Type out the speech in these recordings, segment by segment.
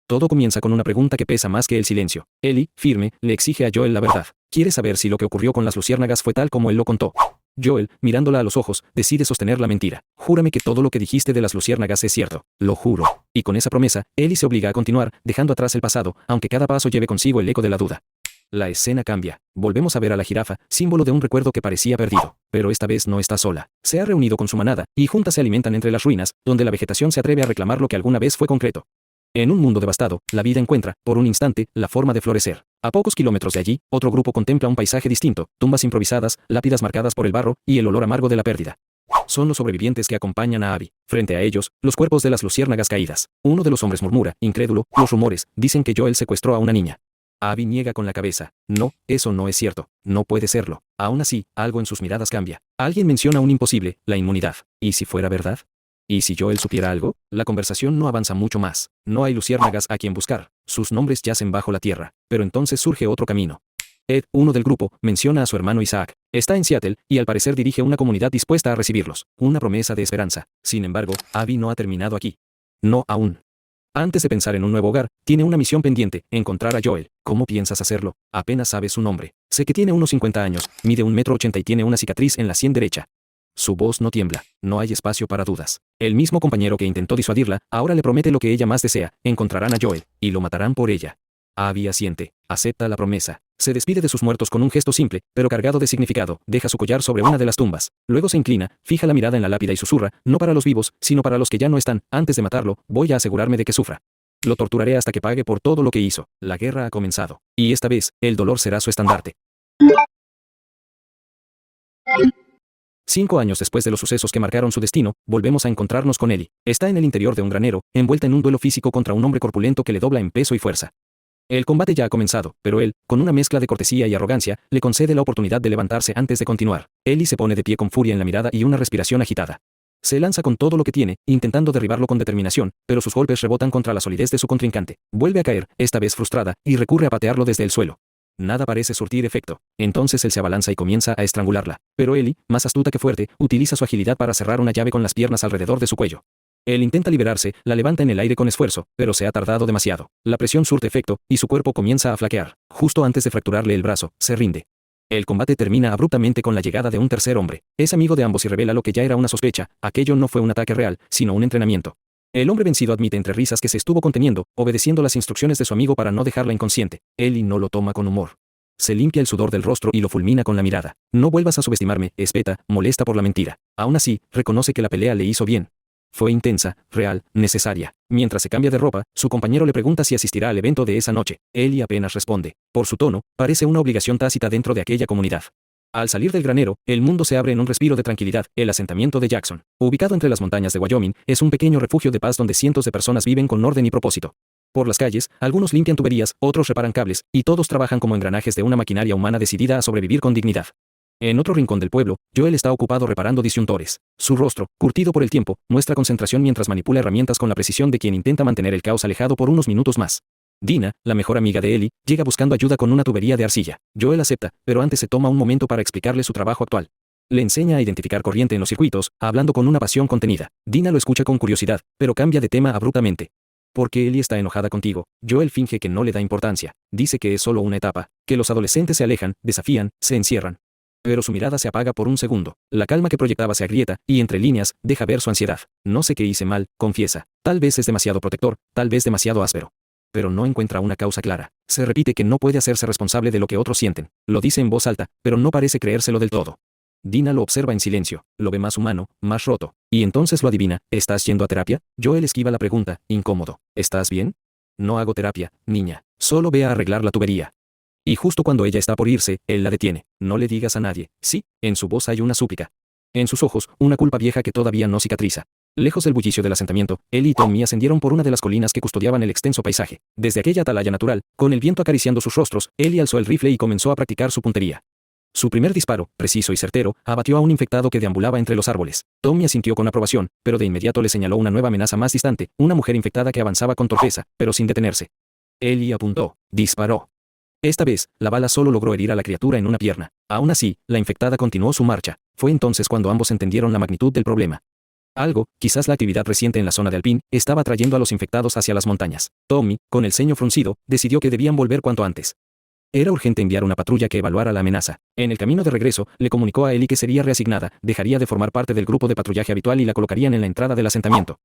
Todo comienza con una pregunta que pesa más que el silencio. Ellie, firme, le exige a Joel la verdad. Quiere saber si lo que ocurrió con las luciérnagas fue tal como él lo contó. Joel, mirándola a los ojos, decide sostener la mentira. Júrame que todo lo que dijiste de las luciérnagas es cierto. Lo juro. Y con esa promesa, Ellie se obliga a continuar, dejando atrás el pasado, aunque cada paso lleve consigo el eco de la duda. La escena cambia. Volvemos a ver a la jirafa, símbolo de un recuerdo que parecía perdido. Pero esta vez no está sola. Se ha reunido con su manada, y juntas se alimentan entre las ruinas, donde la vegetación se atreve a reclamar lo que alguna vez fue concreto. En un mundo devastado, la vida encuentra, por un instante, la forma de florecer. A pocos kilómetros de allí, otro grupo contempla un paisaje distinto, tumbas improvisadas, lápidas marcadas por el barro, y el olor amargo de la pérdida. Son los sobrevivientes que acompañan a Abby. Frente a ellos, los cuerpos de las luciérnagas caídas. Uno de los hombres murmura, incrédulo, los rumores, dicen que Joel secuestró a una niña. Abby niega con la cabeza. No, eso no es cierto. No puede serlo. Aún así, algo en sus miradas cambia. Alguien menciona un imposible, la inmunidad. ¿Y si fuera verdad? ¿Y si Joel supiera algo? La conversación no avanza mucho más. No hay luciérnagas a quien buscar. Sus nombres yacen bajo la tierra. Pero entonces surge otro camino. Ed, uno del grupo, menciona a su hermano Isaac. Está en Seattle, y al parecer dirige una comunidad dispuesta a recibirlos. Una promesa de esperanza. Sin embargo, Abby no ha terminado aquí. No aún. Antes de pensar en un nuevo hogar, tiene una misión pendiente, encontrar a Joel. ¿Cómo piensas hacerlo? Apenas sabes su nombre. Sé que tiene unos 50 años, mide 1,80 m y tiene una cicatriz en la sien derecha. Su voz no tiembla, no hay espacio para dudas. El mismo compañero que intentó disuadirla, ahora le promete lo que ella más desea, encontrarán a Joel, y lo matarán por ella. Abby asiente, acepta la promesa. Se despide de sus muertos con un gesto simple, pero cargado de significado, deja su collar sobre una de las tumbas. Luego se inclina, fija la mirada en la lápida y susurra, no para los vivos, sino para los que ya no están, antes de matarlo, voy a asegurarme de que sufra. Lo torturaré hasta que pague por todo lo que hizo. La guerra ha comenzado. Y esta vez, el dolor será su estandarte. 5 años después de los sucesos que marcaron su destino, volvemos a encontrarnos con Ellie. Está en el interior de un granero, envuelta en un duelo físico contra un hombre corpulento que le dobla en peso y fuerza. El combate ya ha comenzado, pero él, con una mezcla de cortesía y arrogancia, le concede la oportunidad de levantarse antes de continuar. Ellie se pone de pie con furia en la mirada y una respiración agitada. Se lanza con todo lo que tiene, intentando derribarlo con determinación, pero sus golpes rebotan contra la solidez de su contrincante. Vuelve a caer, esta vez frustrada, y recurre a patearlo desde el suelo. Nada parece surtir efecto. Entonces él se abalanza y comienza a estrangularla. Pero Ellie, más astuta que fuerte, utiliza su agilidad para cerrar una llave con las piernas alrededor de su cuello. Él intenta liberarse, la levanta en el aire con esfuerzo, pero se ha tardado demasiado. La presión surte efecto, y su cuerpo comienza a flaquear. Justo antes de fracturarle el brazo, se rinde. El combate termina abruptamente con la llegada de un tercer hombre. Es amigo de ambos y revela lo que ya era una sospecha. Aquello no fue un ataque real, sino un entrenamiento. El hombre vencido admite entre risas que se estuvo conteniendo, obedeciendo las instrucciones de su amigo para no dejarla inconsciente. Ellie no lo toma con humor. Se limpia el sudor del rostro y lo fulmina con la mirada. No vuelvas a subestimarme, espeta, molesta por la mentira. Aún así, reconoce que la pelea le hizo bien. Fue intensa, real, necesaria. Mientras se cambia de ropa, su compañero le pregunta si asistirá al evento de esa noche. Ellie apenas responde. Por su tono, parece una obligación tácita dentro de aquella comunidad. Al salir del granero, el mundo se abre en un respiro de tranquilidad. El asentamiento de Jackson, ubicado entre las montañas de Wyoming, es un pequeño refugio de paz donde cientos de personas viven con orden y propósito. Por las calles, algunos limpian tuberías, otros reparan cables, y todos trabajan como engranajes de una maquinaria humana decidida a sobrevivir con dignidad. En otro rincón del pueblo, Joel está ocupado reparando disyuntores. Su rostro, curtido por el tiempo, muestra concentración mientras manipula herramientas con la precisión de quien intenta mantener el caos alejado por unos minutos más. Dina, la mejor amiga de Ellie, llega buscando ayuda con una tubería de arcilla. Joel acepta, pero antes se toma un momento para explicarle su trabajo actual. Le enseña a identificar corriente en los circuitos, hablando con una pasión contenida. Dina lo escucha con curiosidad, pero cambia de tema abruptamente. ¿Por qué Ellie está enojada contigo? Joel finge que no le da importancia. Dice que es solo una etapa, que los adolescentes se alejan, desafían, se encierran. Pero su mirada se apaga por un segundo. La calma que proyectaba se agrieta, y entre líneas, deja ver su ansiedad. No sé qué hice mal, confiesa. Tal vez es demasiado protector, tal vez demasiado áspero. Pero no encuentra una causa clara. Se repite que no puede hacerse responsable de lo que otros sienten. Lo dice en voz alta, pero no parece creérselo del todo. Dina lo observa en silencio, lo ve más humano, más roto. Y entonces lo adivina. ¿Estás yendo a terapia? Joel esquiva la pregunta, incómodo. ¿Estás bien? No hago terapia, niña. Solo ve a arreglar la tubería. Y justo cuando ella está por irse, él la detiene. No le digas a nadie. Sí, en su voz hay una súplica. En sus ojos, una culpa vieja que todavía no cicatriza. Lejos del bullicio del asentamiento, Ellie y Tommy ascendieron por una de las colinas que custodiaban el extenso paisaje. Desde aquella atalaya natural, con el viento acariciando sus rostros, Ellie alzó el rifle y comenzó a practicar su puntería. Su primer disparo, preciso y certero, abatió a un infectado que deambulaba entre los árboles. Tommy asintió con aprobación, pero de inmediato le señaló una nueva amenaza más distante, una mujer infectada que avanzaba con torpeza, pero sin detenerse. Ellie apuntó, disparó. Esta vez, la bala solo logró herir a la criatura en una pierna. Aún así, la infectada continuó su marcha. Fue entonces cuando ambos entendieron la magnitud del problema. Algo, quizás la actividad reciente en la zona de Alpine, estaba atrayendo a los infectados hacia las montañas. Tommy, con el ceño fruncido, decidió que debían volver cuanto antes. Era urgente enviar una patrulla que evaluara la amenaza. En el camino de regreso, le comunicó a Ellie que sería reasignada, dejaría de formar parte del grupo de patrullaje habitual y la colocarían en la entrada del asentamiento.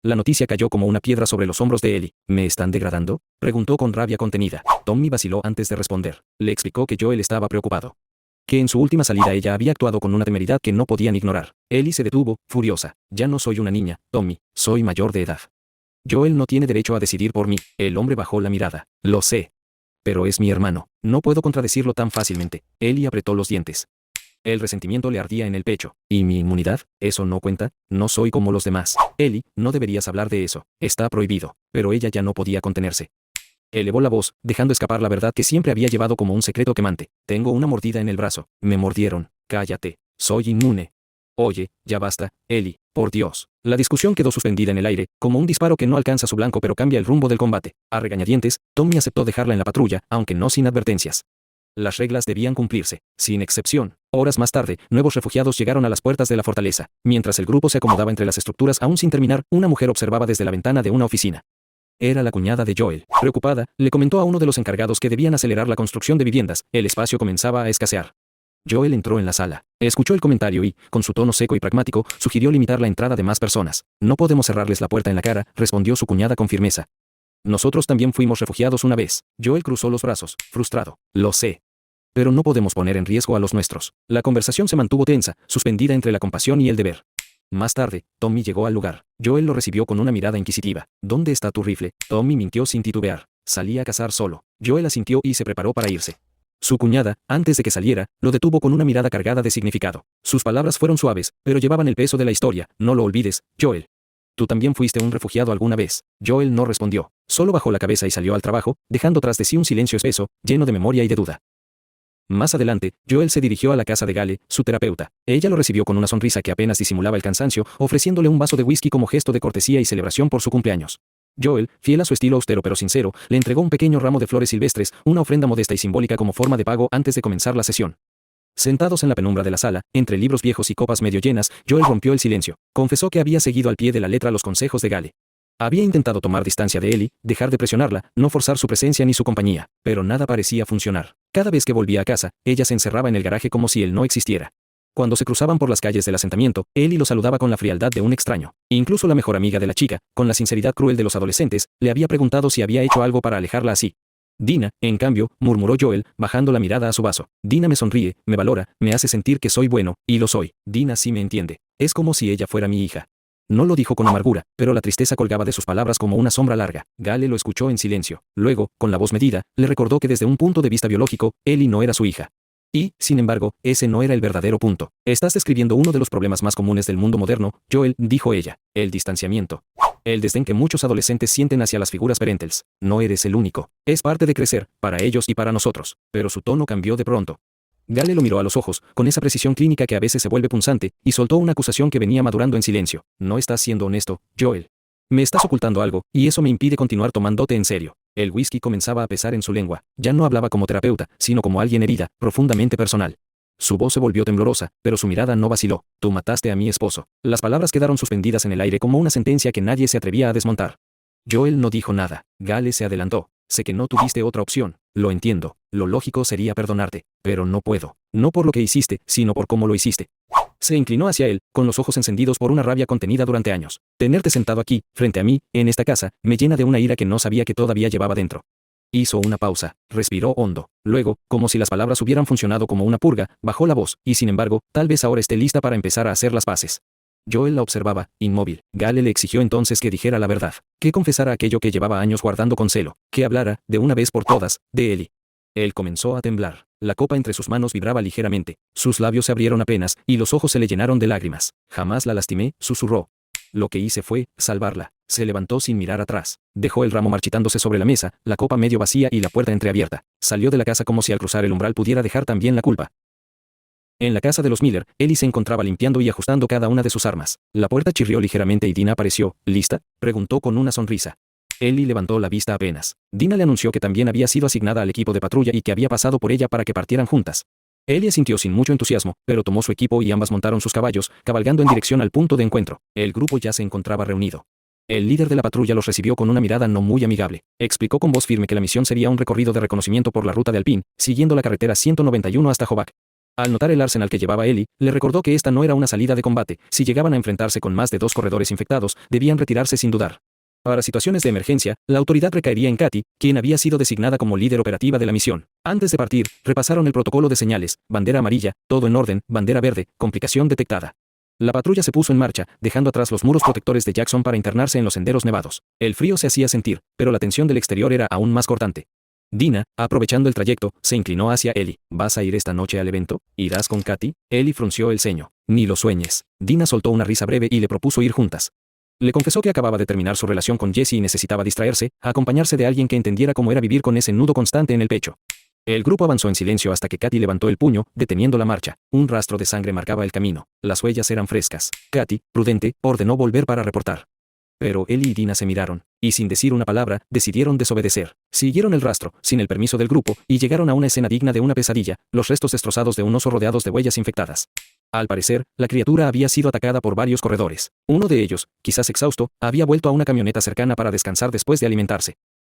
La noticia cayó como una piedra sobre los hombros de Ellie. ¿Me están degradando?, preguntó con rabia contenida. Tommy vaciló antes de responder. Le explicó que Joel estaba preocupado. Que en su última salida ella había actuado con una temeridad que no podían ignorar. Ellie se detuvo, furiosa. Ya no soy una niña, Tommy, soy mayor de edad. Joel no tiene derecho a decidir por mí. El hombre bajó la mirada. Lo sé. Pero es mi hermano. No puedo contradecirlo tan fácilmente. Ellie apretó los dientes. El resentimiento le ardía en el pecho. ¿Y mi inmunidad? ¿Eso no cuenta? No soy como los demás. Ellie, no deberías hablar de eso. Está prohibido. Pero ella ya no podía contenerse. Elevó la voz, dejando escapar la verdad que siempre había llevado como un secreto quemante. Tengo una mordida en el brazo. Me mordieron. Cállate. Soy inmune. Oye, ya basta, Ellie, por Dios. La discusión quedó suspendida en el aire, como un disparo que no alcanza su blanco pero cambia el rumbo del combate. A regañadientes, Tommy aceptó dejarla en la patrulla, aunque no sin advertencias. Las reglas debían cumplirse, sin excepción. Horas más tarde, nuevos refugiados llegaron a las puertas de la fortaleza. Mientras el grupo se acomodaba entre las estructuras aún sin terminar, una mujer observaba desde la ventana de una oficina. Era la cuñada de Joel. Preocupada, le comentó a uno de los encargados que debían acelerar la construcción de viviendas. El espacio comenzaba a escasear. Joel entró en la sala. Escuchó el comentario y, con su tono seco y pragmático, sugirió limitar la entrada de más personas. No podemos cerrarles la puerta en la cara, respondió su cuñada con firmeza. Nosotros también fuimos refugiados una vez. Joel cruzó los brazos, frustrado. Lo sé. Pero no podemos poner en riesgo a los nuestros. La conversación se mantuvo tensa, suspendida entre la compasión y el deber. Más tarde, Tommy llegó al lugar. Joel lo recibió con una mirada inquisitiva. ¿Dónde está tu rifle? Tommy mintió sin titubear. Salí a cazar solo. Joel asintió y se preparó para irse. Su cuñada, antes de que saliera, lo detuvo con una mirada cargada de significado. Sus palabras fueron suaves, pero llevaban el peso de la historia. No lo olvides, Joel. Tú también fuiste un refugiado alguna vez. Joel no respondió. Solo bajó la cabeza y salió al trabajo, dejando tras de sí un silencio espeso, lleno de memoria y de duda. Más adelante, Joel se dirigió a la casa de Gale, su terapeuta. Ella lo recibió con una sonrisa que apenas disimulaba el cansancio, ofreciéndole un vaso de whisky como gesto de cortesía y celebración por su cumpleaños. Joel, fiel a su estilo austero pero sincero, le entregó un pequeño ramo de flores silvestres, una ofrenda modesta y simbólica como forma de pago antes de comenzar la sesión. Sentados en la penumbra de la sala, entre libros viejos y copas medio llenas, Joel rompió el silencio. Confesó que había seguido al pie de la letra los consejos de Gale. Había intentado tomar distancia de Ellie, dejar de presionarla, no forzar su presencia ni su compañía, pero nada parecía funcionar. Cada vez que volvía a casa, ella se encerraba en el garaje como si él no existiera. Cuando se cruzaban por las calles del asentamiento, Ellie lo saludaba con la frialdad de un extraño. Incluso la mejor amiga de la chica, con la sinceridad cruel de los adolescentes, le había preguntado si había hecho algo para alejarla así. Dina, en cambio, murmuró Joel, bajando la mirada a su vaso. Dina me sonríe, me valora, me hace sentir que soy bueno, y lo soy. Dina sí me entiende. Es como si ella fuera mi hija. No lo dijo con amargura, pero la tristeza colgaba de sus palabras como una sombra larga. Gale lo escuchó en silencio. Luego, con la voz medida, le recordó que desde un punto de vista biológico, Ellie no era su hija. Y, sin embargo, ese no era el verdadero punto. Estás describiendo uno de los problemas más comunes del mundo moderno, Joel, dijo ella. El distanciamiento. El desdén que muchos adolescentes sienten hacia las figuras parentales. No eres el único. Es parte de crecer, para ellos y para nosotros. Pero su tono cambió de pronto. Gale lo miró a los ojos, con esa precisión clínica que a veces se vuelve punzante, y soltó una acusación que venía madurando en silencio. No estás siendo honesto, Joel. Me estás ocultando algo, y eso me impide continuar tomándote en serio. El whisky comenzaba a pesar en su lengua. Ya no hablaba como terapeuta, sino como alguien herida, profundamente personal. Su voz se volvió temblorosa, pero su mirada no vaciló. Tú mataste a mi esposo. Las palabras quedaron suspendidas en el aire como una sentencia que nadie se atrevía a desmontar. Joel no dijo nada. Gale se adelantó. Sé que no tuviste otra opción. Lo entiendo. Lo lógico sería perdonarte. Pero no puedo. No por lo que hiciste, sino por cómo lo hiciste. Se inclinó hacia él, con los ojos encendidos por una rabia contenida durante años. Tenerte sentado aquí, frente a mí, en esta casa, me llena de una ira que no sabía que todavía llevaba dentro. Hizo una pausa, respiró hondo. Luego, como si las palabras hubieran funcionado como una purga, bajó la voz, y sin embargo, tal vez ahora esté lista para empezar a hacer las paces. Joel la observaba, inmóvil. Gale le exigió entonces que dijera la verdad, que confesara aquello que llevaba años guardando con celo, que hablara, de una vez por todas, de Ellie. Él comenzó a temblar. La copa entre sus manos vibraba ligeramente. Sus labios se abrieron apenas, y los ojos se le llenaron de lágrimas. Jamás la lastimé, susurró. Lo que hice fue salvarla. Se levantó sin mirar atrás. Dejó el ramo marchitándose sobre la mesa, la copa medio vacía y la puerta entreabierta. Salió de la casa como si al cruzar el umbral pudiera dejar también la culpa. En la casa de los Miller, Ellie se encontraba limpiando y ajustando cada una de sus armas. La puerta chirrió ligeramente y Dina apareció. ¿Lista?, preguntó con una sonrisa. Ellie levantó la vista apenas. Dina le anunció que también había sido asignada al equipo de patrulla y que había pasado por ella para que partieran juntas. Ellie asintió sin mucho entusiasmo, pero tomó su equipo y ambas montaron sus caballos, cabalgando en dirección al punto de encuentro. El grupo ya se encontraba reunido. El líder de la patrulla los recibió con una mirada no muy amigable. Explicó con voz firme que la misión sería un recorrido de reconocimiento por la ruta de Alpine, siguiendo la carretera 191 hasta Jovac. Al notar el arsenal que llevaba Ellie, le recordó que esta no era una salida de combate. Si llegaban a enfrentarse con más de 2 corredores infectados, debían retirarse sin dudar. Para situaciones de emergencia, la autoridad recaería en Katy, quien había sido designada como líder operativa de la misión. Antes de partir, repasaron el protocolo de señales: bandera amarilla, todo en orden; bandera verde, complicación detectada. La patrulla se puso en marcha, dejando atrás los muros protectores de Jackson para internarse en los senderos nevados. El frío se hacía sentir, pero la tensión del exterior era aún más cortante. Dina, aprovechando el trayecto, se inclinó hacia Ellie. ¿Vas a ir esta noche al evento? ¿Irás con Katy? Ellie frunció el ceño. Ni lo sueñes. Dina soltó una risa breve y le propuso ir juntas. Le confesó que acababa de terminar su relación con Jesse y necesitaba distraerse, acompañarse de alguien que entendiera cómo era vivir con ese nudo constante en el pecho. El grupo avanzó en silencio hasta que Katy levantó el puño, deteniendo la marcha. Un rastro de sangre marcaba el camino. Las huellas eran frescas. Katy, prudente, ordenó volver para reportar. Pero Ellie y Dina se miraron, y sin decir una palabra, decidieron desobedecer. Siguieron el rastro, sin el permiso del grupo, y llegaron a una escena digna de una pesadilla: los restos destrozados de un oso rodeados de huellas infectadas. Al parecer, la criatura había sido atacada por varios corredores. Uno de ellos, quizás exhausto, había vuelto a una camioneta cercana para descansar después de alimentarse.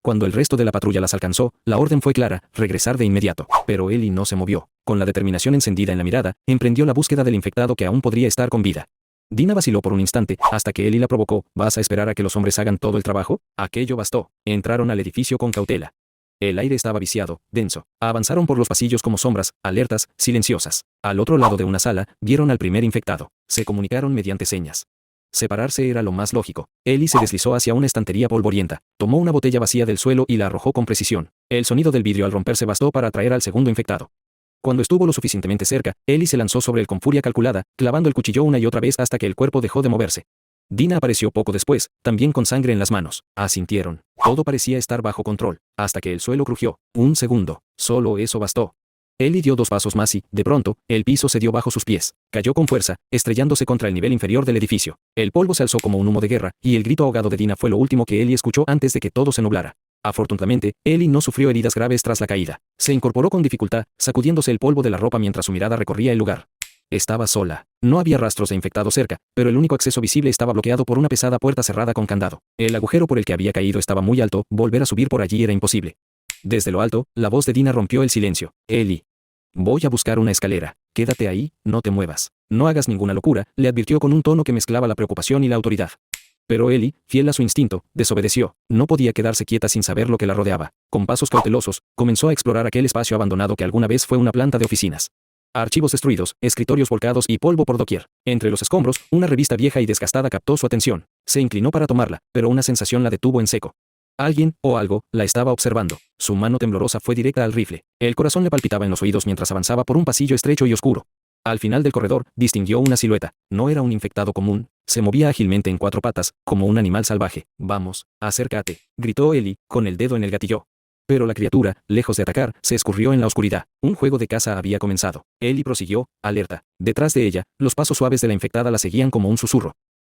Cuando el resto de la patrulla las alcanzó, la orden fue clara: regresar de inmediato. Pero Ellie no se movió. Con la determinación encendida en la mirada, emprendió la búsqueda del infectado que aún podría estar con vida. Dina vaciló por un instante, hasta que Ellie la provocó. ¿Vas a esperar a que los hombres hagan todo el trabajo? Aquello bastó. Entraron al edificio con cautela. El aire estaba viciado, denso. Avanzaron por los pasillos como sombras, alertas, silenciosas. Al otro lado de una sala, vieron al primer infectado. Se comunicaron mediante señas. Separarse era lo más lógico. Ellie se deslizó hacia una estantería polvorienta. Tomó una botella vacía del suelo y la arrojó con precisión. El sonido del vidrio al romperse bastó para atraer al segundo infectado. Cuando estuvo lo suficientemente cerca, Ellie se lanzó sobre él con furia calculada, clavando el cuchillo una y otra vez hasta que el cuerpo dejó de moverse. Dina apareció poco después, también con sangre en las manos. Asintieron. Todo parecía estar bajo control, hasta que el suelo crujió. Un segundo. Solo eso bastó. Ellie dio 2 pasos más y, de pronto, el piso cedió bajo sus pies. Cayó con fuerza, estrellándose contra el nivel inferior del edificio. El polvo se alzó como un humo de guerra, y el grito ahogado de Dina fue lo último que Ellie escuchó antes de que todo se nublara. Afortunadamente, Ellie no sufrió heridas graves tras la caída. Se incorporó con dificultad, sacudiéndose el polvo de la ropa mientras su mirada recorría el lugar. Estaba sola. No había rastros de infectados cerca, pero el único acceso visible estaba bloqueado por una pesada puerta cerrada con candado. El agujero por el que había caído estaba muy alto, volver a subir por allí era imposible. Desde lo alto, la voz de Dina rompió el silencio. Ellie. Voy a buscar una escalera. Quédate ahí, no te muevas. No hagas ninguna locura, le advirtió con un tono que mezclaba la preocupación y la autoridad. Pero Ellie, fiel a su instinto, desobedeció. No podía quedarse quieta sin saber lo que la rodeaba. Con pasos cautelosos, comenzó a explorar aquel espacio abandonado que alguna vez fue una planta de oficinas. Archivos destruidos, escritorios volcados y polvo por doquier. Entre los escombros, una revista vieja y desgastada captó su atención. Se inclinó para tomarla, pero una sensación la detuvo en seco. Alguien, o algo, la estaba observando. Su mano temblorosa fue directa al rifle. El corazón le palpitaba en los oídos mientras avanzaba por un pasillo estrecho y oscuro. Al final del corredor, distinguió una silueta. No era un infectado común. Se movía ágilmente en 4 patas, como un animal salvaje. Vamos, acércate, gritó Ellie, con el dedo en el gatillo. Pero la criatura, lejos de atacar, se escurrió en la oscuridad. Un juego de caza había comenzado. Ellie prosiguió, alerta. Detrás de ella, los pasos suaves de la infectada la seguían como un susurro.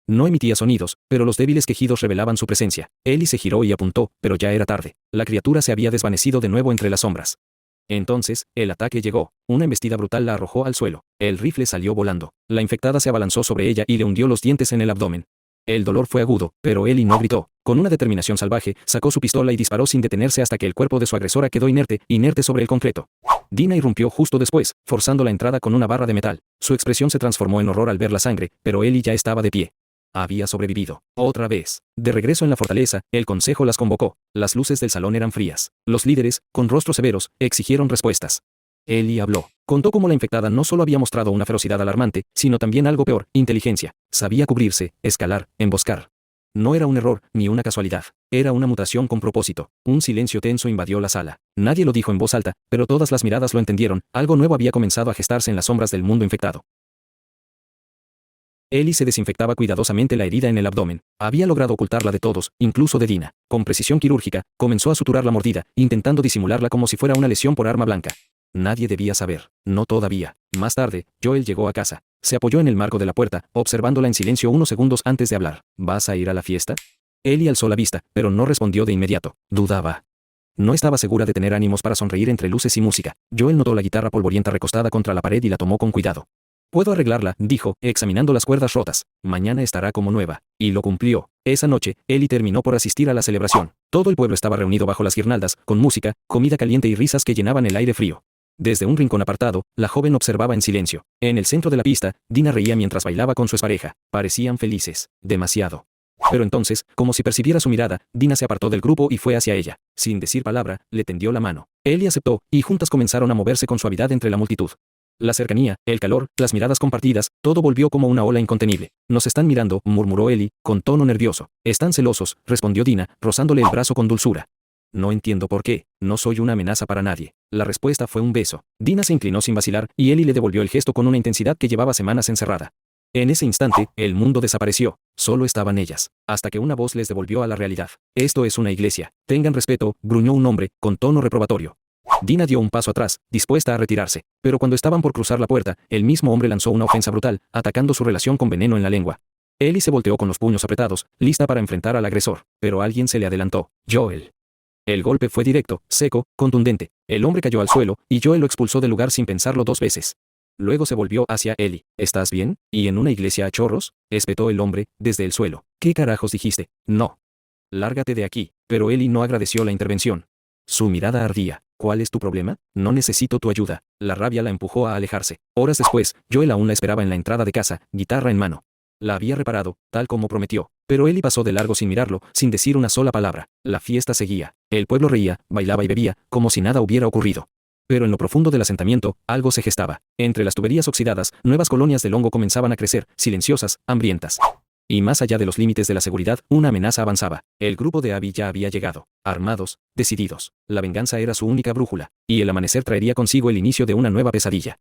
No emitía sonidos, pero los débiles quejidos revelaban su presencia. Ellie se giró y apuntó, pero ya era tarde. La criatura se había desvanecido de nuevo entre las sombras. Entonces, el ataque llegó. Una embestida brutal la arrojó al suelo. El rifle salió volando. La infectada se abalanzó sobre ella y le hundió los dientes en el abdomen. El dolor fue agudo, pero Ellie no gritó. Con una determinación salvaje, sacó su pistola y disparó sin detenerse hasta que el cuerpo de su agresora quedó inerte sobre el concreto. Dina irrumpió justo después, forzando la entrada con una barra de metal. Su expresión se transformó en horror al ver la sangre, pero Ellie ya estaba de pie. Había sobrevivido. Otra vez. De regreso en la fortaleza, el consejo las convocó. Las luces del salón eran frías. Los líderes, con rostros severos, exigieron respuestas. Ellie habló. Contó cómo la infectada no solo había mostrado una ferocidad alarmante, sino también algo peor: inteligencia. Sabía cubrirse, escalar, emboscar. No era un error, ni una casualidad. Era una mutación con propósito. Un silencio tenso invadió la sala. Nadie lo dijo en voz alta, pero todas las miradas lo entendieron. Algo nuevo había comenzado a gestarse en las sombras del mundo infectado. Ellie se desinfectaba cuidadosamente la herida en el abdomen. Había logrado ocultarla de todos, incluso de Dina. Con precisión quirúrgica, comenzó a suturar la mordida, intentando disimularla como si fuera una lesión por arma blanca. Nadie debía saber. No todavía. Más tarde, Joel llegó a casa. Se apoyó en el marco de la puerta, observándola en silencio unos segundos antes de hablar. ¿Vas a ir a la fiesta? Ellie alzó la vista, pero no respondió de inmediato. Dudaba. No estaba segura de tener ánimos para sonreír entre luces y música. Joel notó la guitarra polvorienta recostada contra la pared y la tomó con cuidado. «Puedo arreglarla», dijo, examinando las cuerdas rotas. «Mañana estará como nueva». Y lo cumplió. Esa noche, Ellie terminó por asistir a la celebración. Todo el pueblo estaba reunido bajo las guirnaldas, con música, comida caliente y risas que llenaban el aire frío. Desde un rincón apartado, la joven observaba en silencio. En el centro de la pista, Dina reía mientras bailaba con su expareja. Parecían felices. Demasiado. Pero entonces, como si percibiera su mirada, Dina se apartó del grupo y fue hacia ella. Sin decir palabra, le tendió la mano. Ellie aceptó, y juntas comenzaron a moverse con suavidad entre la multitud. La cercanía, el calor, las miradas compartidas, todo volvió como una ola incontenible. «Nos están mirando», murmuró Ellie, con tono nervioso. «Están celosos», respondió Dina, rozándole el brazo con dulzura. «No entiendo por qué. No soy una amenaza para nadie». La respuesta fue un beso. Dina se inclinó sin vacilar, y Ellie le devolvió el gesto con una intensidad que llevaba semanas encerrada. En ese instante, el mundo desapareció. Solo estaban ellas. Hasta que una voz les devolvió a la realidad. «Esto es una iglesia. Tengan respeto», gruñó un hombre, con tono reprobatorio. Dina dio un paso atrás, dispuesta a retirarse. Pero cuando estaban por cruzar la puerta, el mismo hombre lanzó una ofensa brutal, atacando su relación con veneno en la lengua. Ellie se volteó con los puños apretados, lista para enfrentar al agresor. Pero alguien se le adelantó. Joel. El golpe fue directo, seco, contundente. El hombre cayó al suelo, y Joel lo expulsó del lugar sin pensarlo dos veces. Luego se volvió hacia Ellie. «¿Estás bien? ¿Y en una iglesia a chorros?», espetó el hombre, desde el suelo. «¿Qué carajos dijiste?». «No. Lárgate de aquí». Pero Ellie no agradeció la intervención. Su mirada ardía. «¿Cuál es tu problema? No necesito tu ayuda». La rabia la empujó a alejarse. Horas después, Joel aún la esperaba en la entrada de casa, guitarra en mano. La había reparado, tal como prometió. Pero Ellie pasó de largo sin mirarlo, sin decir una sola palabra. La fiesta seguía. El pueblo reía, bailaba y bebía, como si nada hubiera ocurrido. Pero en lo profundo del asentamiento, algo se gestaba. Entre las tuberías oxidadas, nuevas colonias del hongo comenzaban a crecer, silenciosas, hambrientas. Y más allá de los límites de la seguridad, una amenaza avanzaba. El grupo de Abby ya había llegado. Armados, decididos. La venganza era su única brújula. Y el amanecer traería consigo el inicio de una nueva pesadilla.